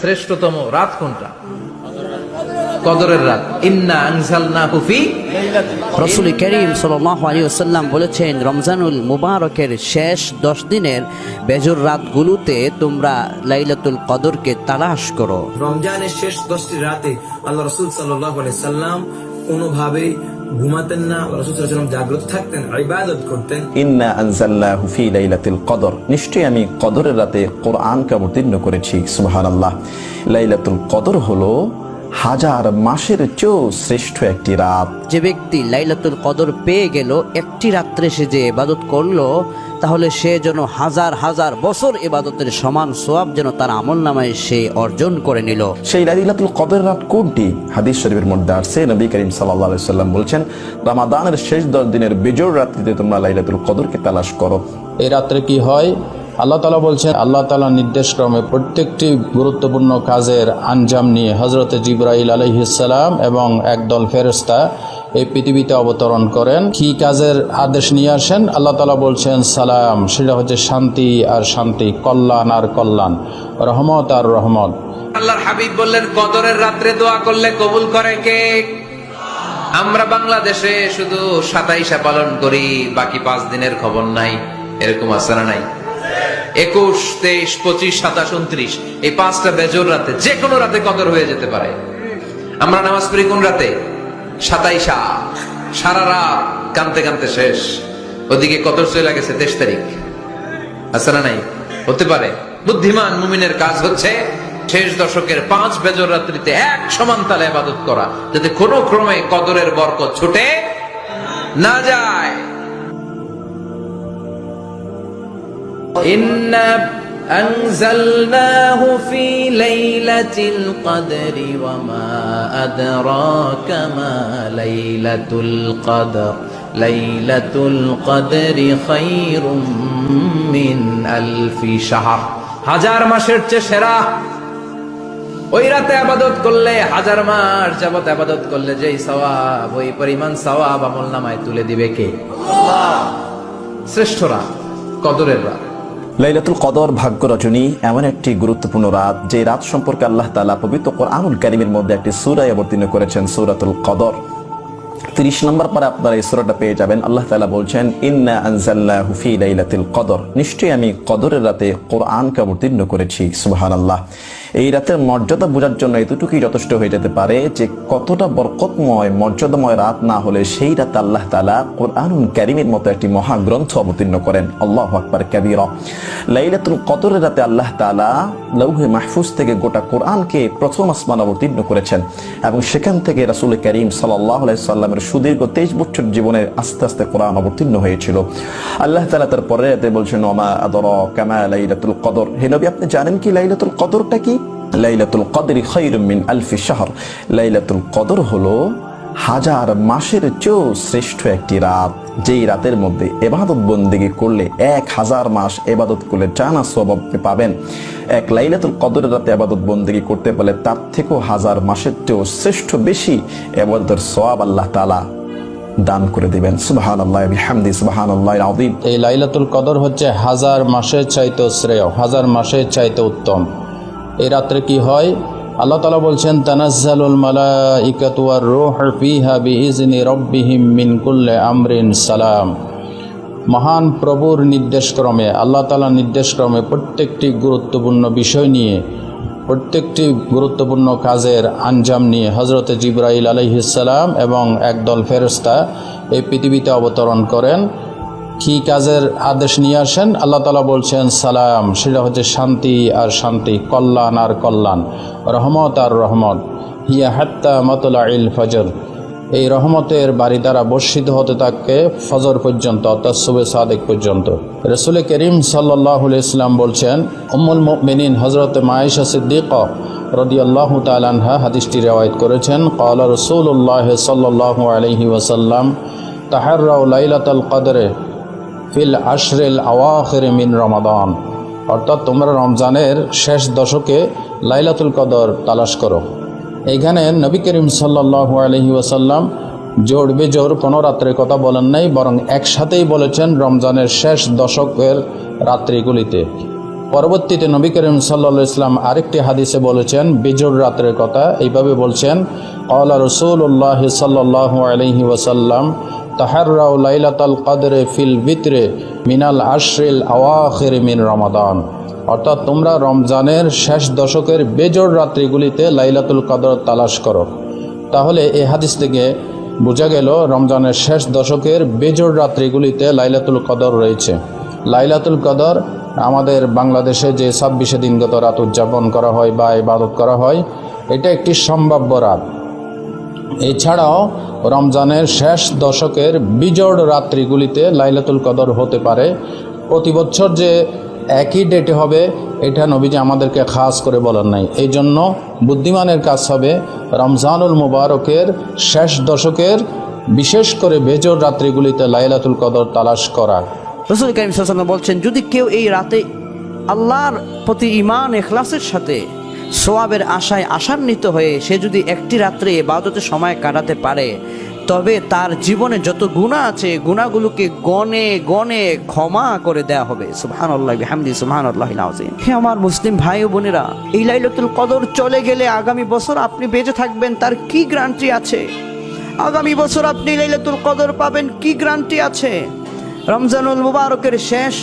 শ্রেষ্ঠতম রাত কোনটা? কদরের রাত। ইন্না আনজালনাহু ফি রাসূল করিম সাল্লাল্লাহু আলাইহি ওয়াসাল্লাম বলেছেন, রমজানুল মুবারকের শেষ 10 দিনের বেজর রাতগুলোতে তোমরা লাইলাতুল কদরকে তালাশ করো। রমজানের শেষ 10টি রাতে আল্লাহ রাসূল সাল্লাল্লাহু আলাইহি সাল্লাম কোনোভাবেই ঘুমাতেন না। রাসূল সাল্লাল্লাহু আলাইহি ওয়াসাল্লাম জাগ্রত থাকতেন, ইবাদত করতেন। ইন্না আনজালনাহু ফি লাইলাতিল কদর, নিশ্চয়ই আমি কদরের রাতে কোরআনকে অবতীর্ণ করেছি। সুবহানাল্লাহ। লাইলাতুল কদর হলো হাজার মাসের চেয়েও শ্রেষ্ঠ একটি রাত। যে ব্যক্তি লাইলাতুল কদর পেয়ে গেল, একটি রাত্রে সে যে ইবাদত করলো, তাহলে সে যেন হাজার হাজার বছর ইবাদতের সমান সওয়াব যেন তার আমলনামায় সে অর্জন করে নিল। সেই লাইলাতুল কদর রাত কোনটি? হাদিস শরীফের মধ্যে আসছে, নবী করিম সাল্লাল্লাহু আলাইহি সাল্লাম বলছেন, রমাদানের শেষ 10 দিনের বেজর রাত্রিতে তোমরা লাইলাতুল কদরকে তালাশ করো। এই রাত্রে কি হয়? আল্লাহ তাআলা বলছেন, আল্লাহ তাআলার নির্দেশক্রমে প্রত্যেকটি গুরুত্বপূর্ণ কাজের আঞ্জাম নিয়ে হযরত জিবরাইল আলাইহিস সালাম এবং একদল ফেরেশতা এই পৃথিবীতে অবতরণ করেন। কি কাজের আদেশ নিয়ে আসেন? আল্লাহ তাআলা বলছেন সালাম, সেটা হচ্ছে শান্তি আর শান্তি, কল্যাণ আর কল্যাণ, রহমত আর রহমত। আল্লাহর হাবিব বললেন, কদরের রাত্রে দোয়া করলে কবুল করে কে? আমরা বাংলাদেশে শুধু 27 পালন করি, বাকি 5 দিনের খবর নাই। এরকম আছে না নাই? 21, 23, 25, 27, 29 এই 5টা বেজর রাতে যে কোনো রাতে কদর হয়ে যেতে পারে। আমরা নামাজ পড়ি কোন রাতে? 27। সারা রাত কানতে কানতে শেষ, ওদিকে কদর চলে গেছে 23 তারিখ। আছে না নাই? হতে পারে। বুদ্ধিমান মুমিনের কাজ হচ্ছে শেষ দশকের 5 বেজর রাত্রিতে এক সমান তালে ইবাদত করা, যাতে কোনো ক্রমে কদরের বরকত ছুটে না যায়। ইন্না আনজালনাহু ফি লাইলাতিল কদরি ওয়া মা আদরাকা মা লাইলাতুল কদর লাইলাতুল কদরি খায়রুম মিন আলফি শাহর। হাজার মাসের চেয়ে সেরা। ওই রাতে ইবাদত করলে, হাজার মাস যাবত ইবাদত করলে যেই সওয়াব, ওই পরিমাণ সওয়াব আমলনামায় তুলে দিবে কে? আল্লাহ। শ্রেষ্ঠ রাত কদরের রাত। লাইলাতুল কদর ভাগ্য রজনী এমন একটি গুরুত্বপূর্ণ রাত, যে রাত সম্পর্কে আল্লাহ তাআলা পবিত্র কোরআনুল কারীমের মধ্যে একটি সূরা অবতীর্ণ করেছেন, সূরাতুল কদর। 30 নম্বর পরে আপনারা এই সূরাটা পেয়ে যাবেন। আল্লাহ তাআলা বলছেন, ইন্না আনজালনাহু ফি লাইলাতিল কদর, নিশ্চয়ই আমি কদরের রাতে কোরআনকে অবতীর্ণ করেছি। সুবহানাল্লাহ। এই রাতের মর্যাদা বোঝার জন্য এতটুকুই যথেষ্ট হয়ে যেতে পারে যে কতটা বরকতময় মর্যাদাময় রাত না হলে সেই রাতে আল্লাহ তাআলা কোরআনুল কারীমের মতো একটি মহাগ্রন্থ অবতীর্ণ করেন। আল্লাহু আকবার কাবীরা। লাইলাতুল কদরের রাতে আল্লাহ তাআলা লৌহে মাহফুজ থেকে গোটা কোরআনকে প্রথম আসমান অবতীর্ণ করেছেন, এবং সেখান থেকে রাসূল করিম সাল্লাল্লাহু আলাইহি সাল্লামের সুদীর্ঘ 23 বছর জীবনে আস্তে আস্তে কোরআন অবতীর্ণ হয়েছিল। আল্লাহ তাআলা তার পরে রাতে বলছেন, ওমা আদরাকা মা লাইলাতুল কদর, হে নবী আপনি জানেন কি লাইলাতুল কদরটা কি? লাইলাতুল কদরি খায়রুম মিন আলফি শাহর, লাইলাতুল কদর হলো হাজার মাসের চেয়েও শ্রেষ্ঠ একটি রাত, যেই রাতের মধ্যে ইবাদত বন্দেগী করলে 1000 মাস ইবাদত করলে জানা সওয়াব পাবেন। এক লাইলাতুল কদরের রাতে ইবাদত বন্দেগী করতে পারলে তার থেকেও 1000 মাসের চেয়েও শ্রেষ্ঠ বেশি ইবাদতের সওয়াব আল্লাহ তাআলা দান করে দিবেন। সুবহানাল্লাহ বিহামদি, সুবহানাল্লাহিল আযীম। এই লাইলাতুল কদর হচ্ছে 1000 মাসের চাইতে শ্রেয়, 1000 মাসের চাইতে উত্তম। এই রাত্রে কি হয়? আল্লাহ তাআলা বলছেন, তানাজ্জালুল মালাইকাতু ওয়ার রূহু ফিহা বিইজনি রাব্বিহিম মিন কুল্লি আমরিন সালাম। মহান প্রভুর নির্দেশক্রমে, আল্লাহ তাআলার নির্দেশক্রমে প্রত্যেকটি গুরুত্বপূর্ণ বিষয় নিয়ে, প্রত্যেকটি গুরুত্বপূর্ণ কাজের আঞ্জাম নিয়ে হযরত জিবরাইল আলাইহিস সালাম এবং একদল ফেরেশতা এই পৃথিবীতে অবতরণ করেন। কি কাজের আদেশ নিয়ে আসেন? আল্লাহ তাআলা বলছেন সালাম, সেটা হচ্ছে শান্তি আর শান্তি, কল্যাণ আর কল্যাণ, রহমত আর রহমত। হিয়া হাত্তা মাতলাইল ফজর, এই রহমতের বাড়ি দ্বারা বর্ষিত হতে থাকে ফজর পর্যন্ত, অর্থাৎ সুবহে সাদেক পর্যন্ত। রাসূল করিম সাল্লাল্লাহু আলাইহি ওয়াসাল্লাম বলছেন, উম্মুল মুমিনিন হযরত আয়েশা সিদ্দিকা রাদিয়াল্লাহু তাআলা আনহা হাদিসটি রওয়ায়াত করেছেন, ক্বালা রাসূলুল্লাহ সাল্লাল্লাহু আলাইহি ওয়াসাল্লাম, তাহাররাউ লাইলাতুল কদরে ফিল আশরিল আওয়াখির মিন রমাদান, অর্থাৎ তোমরা রমজানের শেষ দশকে লাইলাতুল কদর তালাশ করো। এইখানে নবী করিম সাল্লাল্লাহু আলাইহি ওয়াসাল্লাম জোর বেজোর কোনো রাত্রের কথা বলেন নাই, বরং একসাথেই বলেছেন রমজানের শেষ দশকের রাত্রিগুলিতে। পরবর্তীতে নবী করিম সাল্লাল্লাহু আলাইহি ইসলাম আরেকটি হাদিসে বলেছেন বিজোড় রাতের কথা, এইভাবে বলছেন, ক্বালা রাসূলুল্লাহ সাল্লাল্লাহু আলাইহি ওয়াসাল্লাম তাহাররাউ লাইলাতাল কদরে ফিল ভিতরে মিনাল আশরিল আওয়াখির মিন রমাদান। অর্থাৎ তোমরা রমজানের শেষ দশকের বেজোড় রাত্রিগুলিতে লাইলাতুল কদর তালাশ করো। তাহলে এই হাদিস থেকে বোঝা গেল রমজানের শেষ দশকের বেজোড় রাত্রিগুলিতে লাইলাতুল কদর রয়েছে। লাইলাতুল কদর আমাদের বাংলাদেশে যে 26 দিনগত রাত উদযাপন করা হয় বা ইবাদত করা হয়, এটা একটি সম্ভাব্য রাত। এছাড়াও রমজানের শেষ দশকের বিজোড় রাত্রিগুলিতে লাইলাতুল কদর হতে পারে। প্রতি বছর যে একই ডেটে হবে এটা নবীজি আমাদেরকে খাস করে বলেন নাই। এই জন্য বুদ্ধিমানের কাজ হবে রমজানুল মুবারকের শেষ দশকের বিশেষ করে বেজোড় রাত্রিগুলিতে লাইলাতুল কদর তালাশ করা। রাসূল কারীম সাল্লাল্লাহু আলাইহি ওয়াসাল্লাম বলছেন, যদি কেউ এই রাতে আল্লাহর প্রতি ঈমান ইখলাসের সাথে সওয়াবের আশায় আশান্বিত হয়ে সে যদি একটি রাত্রে ইবাদতের সময় কাটাতে পারে, তবে তার জীবনে যত গুনাহ আছে গুনাহগুলোকে গনে গনে ক্ষমা করে দেয়া হবে। সুবহানাল্লাহি বিহামদিহি সুবহানাল্লাহিল আযীম। হে আমার মুসলিম ভাই ও বোনেরা, এই লাইলাতুল কদর চলে গেলে আগামী বছর আপনি বেঁচে থাকবেন তার কি গ্যারান্টি আছে? আগামী বছর আপনি লাইলাতুল কদর পাবেন কি গ্যারান্টি আছে? রমজানুল মুবারকের শেষ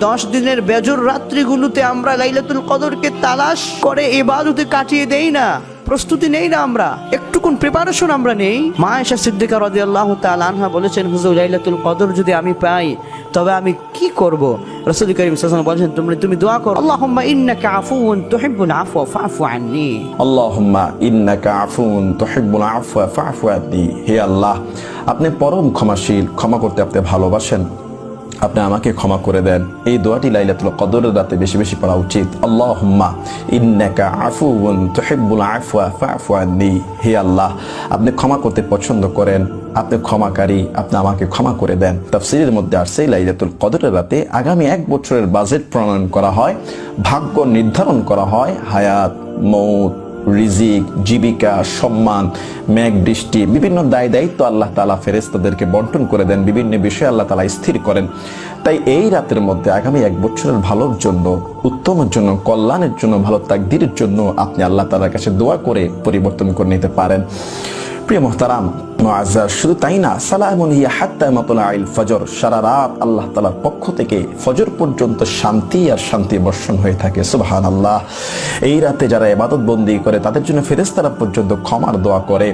10 দিনের বেজোর রাত্রিগুলোতে আমরা লাইলাতুল কদরকে তালাশ করে ইবাদতে কাটিয়ে দেই না, প্রস্তুতি নেই না, আমরা একটুকুন প্রিপারেশন আমরা নেই। মা আয়েশা সিদ্দিকা রাদিয়াল্লাহু তাআলা আনহা বলেছেন, হুজুর লাইলাতুল কদর যদি আমি পাই তবে আমি কি করব? রাসূল কারীম সাল্লাল্লাহু আলাইহি ওয়াসাল্লাম বলেছেন, তুমি দোয়া করো, আল্লাহুম্মা ইন্নাকা আফুউন তুহিব্বুল আফওয়া ফা'ফু আন্নী। আল্লাহুম্মা ইন্নাকা আফুউন তুহিব্বুল আফওয়া ফা'ফু আন্নী। হে আল্লাহ, আপনি পরম ক্ষমাশীল, ক্ষমা করতে আপনি ভালোবাসেন, আপনি আমাকে ক্ষমা করে দেন। এই দোয়াটি লাইলাতুল কদরের রাতে বেশি বেশি পড়া উচিত। আল্লাহুম্মা ইন্নাকা আফুউন তুহিব্বুল আফওয়া ফা'ফু আন্নী। হে আল্লাহ, আপনি ক্ষমা করতে পছন্দ করেন, আপনি ক্ষমাকারী, আপনি আমাকে ক্ষমা করে দেন। তাফসীরের মধ্যে আসছে লাইলাতুল কদরের রাতে আগামী 1 বছরের বাজেট প্রণয়ন করা হয়, ভাগ্য নির্ধারণ করা হয়, হায়াত, মৌত, রিজিক, জীবিকা, সম্মান, মেঘ বৃষ্টি, বিভিন্ন দায় দায়িত্ব আল্লাহ তাআলা ফেরেশতাদেরকে বন্টন করে দেন, বিভিন্ন বিষয়ে আল্লাহ তাআলা স্থির করেন। তাই এই রাতের মধ্যে আগামী 1 বছরের ভালোর জন্য, উত্তমের জন্য, কল্যাণের জন্য, ভালো তাকদীরের জন্য আপনি আল্লাহ তাআলার কাছে দোয়া করে পরিবর্তন করে নিতে পারেন। প্রিয় মুহতারাম মুআজ্জাজ, শুধু তাই না, সালামুন হিয়া হাত্তা মাতলাইল ফজর, সারা রাত আল্লাহ তাআলার পক্ষ থেকে ফজর পর্যন্ত শান্তি আর শান্তি বর্ষণ হয়ে থাকে। সুবহানাল্লাহ। এই রাতে যারা ইবাদত বন্দি করে তাদের জন্য ফেরেশতারা পর্যন্ত ক্ষমার দোয়া করে।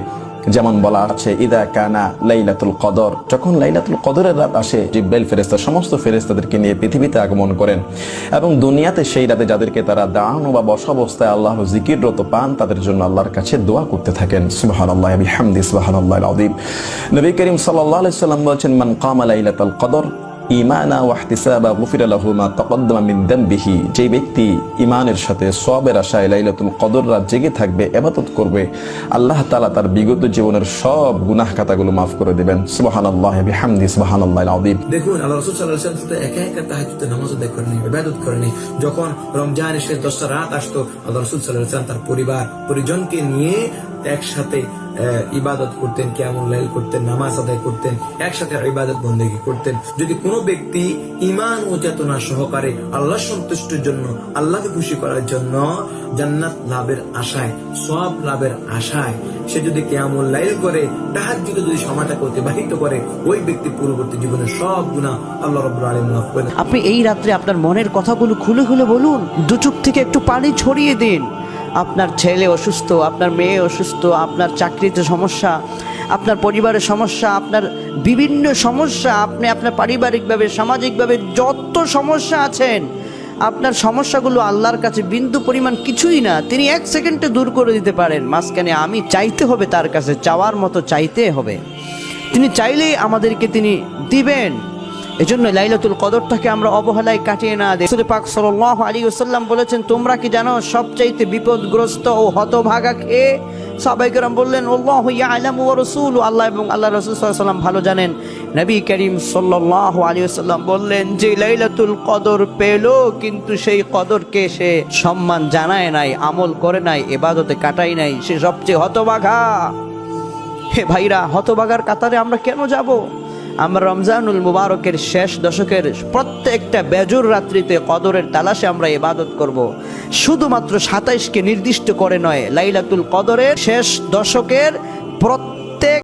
যেমন বলা আছে, ইদা কানা লাইলাতুল কদর, যখন লাইলাতুল কদরের রাত আসে, জিবরাইল ফেরেশতা সমস্ত ফেরেশতাদেরকে নিয়ে পৃথিবীতে আগমন করেন এবং দুনিয়াতে সেই রাতে যাদেরকে তারা দাঁড়ানো বা বসা অবস্থায় আল্লাহর জিকিররত পান তাদের জন্য আল্লাহর কাছে দোয়া করতে থাকেন। সুবহানাল্লাহি বিহামদিহি সুবহানাল্লাহিল আযীম। নবী করিম সাল্লাল্লাহু আলাইহি ওয়াসাল্লাম বলেছেন, মান কামা লাইলাতুল কদর ঈমানা ওয়া ইহতিসাবা গুফিরা লাহু মা তাকাদ্দামা মিন যামবিহি। যে ব্যক্তি ঈমানের সাথে সওয়াবের আশায় লাইলাতুল কদর রাত জেগে থাকবে, ইবাদত করবে, আল্লাহ তাআলা তার বিগত জীবনের সব গুনাহ খাতাগুলো মাফ করে দিবেন। সুবহানাল্লাহি বিহামদিহি সুবহানাল্লাহিল আযীম। দেখুন, আল্লাহ রাসূল সাল্লাল্লাহু আলাইহি ওয়াসাল্লাম শুধু একা একা তাহাজ্জুদের নামাজ আদায় করেনি, ইবাদত করেনি। যখন রমজানের শেষ 10টা রাত আসতো, আল্লাহ রাসূল সাল্লাল্লাহু আলাইহি ওয়াসাল্লাম তার পরিজনকে নিয়ে একসাথে ইবাদত করতেন, কিয়ামুল লাইল করতেন, নামাজ আদায় করতেন, একসাথে ইবাদত বন্দেগী করতেন। যদি কোনো ব্যক্তি ঈমান ও চেতনা সহকারে আল্লাহ সন্তুষ্টির জন্য, আল্লাহকে খুশি করার জন্য, জান্নাত লাভের আশায়, সওয়াব লাভের আশায় সে যদি কিয়ামুল লাইল করে, তাহাজ্জুদে যদি সময়টাকে অতিবাহিত করে, ওই ব্যক্তি পূর্ববর্তী জীবনের সব গুনাহ আল্লাহ রাব্বুল আলামিন মাফ করে দেন। আপনি এই রাত্রে আপনার মনের কথাগুলো খুলে খুলে বলুন, দু চোখ থেকে একটু পানি ছড়িয়ে দিন। আপনার ছেলে অসুস্থ, আপনার মেয়ে অসুস্থ, আপনার চাকরিতে সমস্যা, আপনার পরিবারের সমস্যা, আপনার বিভিন্ন সমস্যা, আপনি আপনার পারিবারিকভাবে, সামাজিকভাবে যত সমস্যা আছেন, আপনার সমস্যাগুলো আল্লাহর কাছে বিন্দু পরিমাণ কিছুই না, তিনি 1 সেকেন্ডে দূর করে দিতে পারেন। মাঝখানে আমি চাইতে হবে, তার কাছে চাওয়ার মতো চাইতে হবে, তিনি চাইলেই আমাদেরকে তিনি দিবেন। এজন্য লাইলাতুল কদরটাকে আমরা অবহেলায় কাটিয়ে না দিই। রাসূল পাক সাল্লাল্লাহু আলাইহি ওয়াসাল্লাম বলেছেন, তোমরা কি জানো সবচাইতে বিপদগ্রস্ত ও হতভাগা কে? সাহাবায়ে কেরাম বললেন, আল্লাহু ইয়ালামু ওয়া রাসূলু, আল্লাহ এবং আল্লাহ রাসূল সাল্লাল্লাহু আলাইহি ওয়াসাল্লাম ভালো জানেন। নবী করিম সাল্লাল্লাহু আলাইহি ওয়াসাল্লাম বললেন, যে লাইলাতুল কদর পেল কিন্তু সেই কদরকে সে সম্মান জানায় নাই, আমল করে নাই, ইবাদতে কাটায় নাই, সে সবচেয়ে হতভাগা। হে ভাইরা, হতভাগার কাতারে আমরা কেন যাব? আমরা রমজানুল মুবারকের শেষ দশকের প্রত্যেকটা বেজুর রাত্রিতে কদরের তালাশে আমরা ইবাদত করব। শুধুমাত্র 27কে নির্দিষ্ট করে নয়, লাইলাতুল কদরের শেষ দশকের প্রত্যেক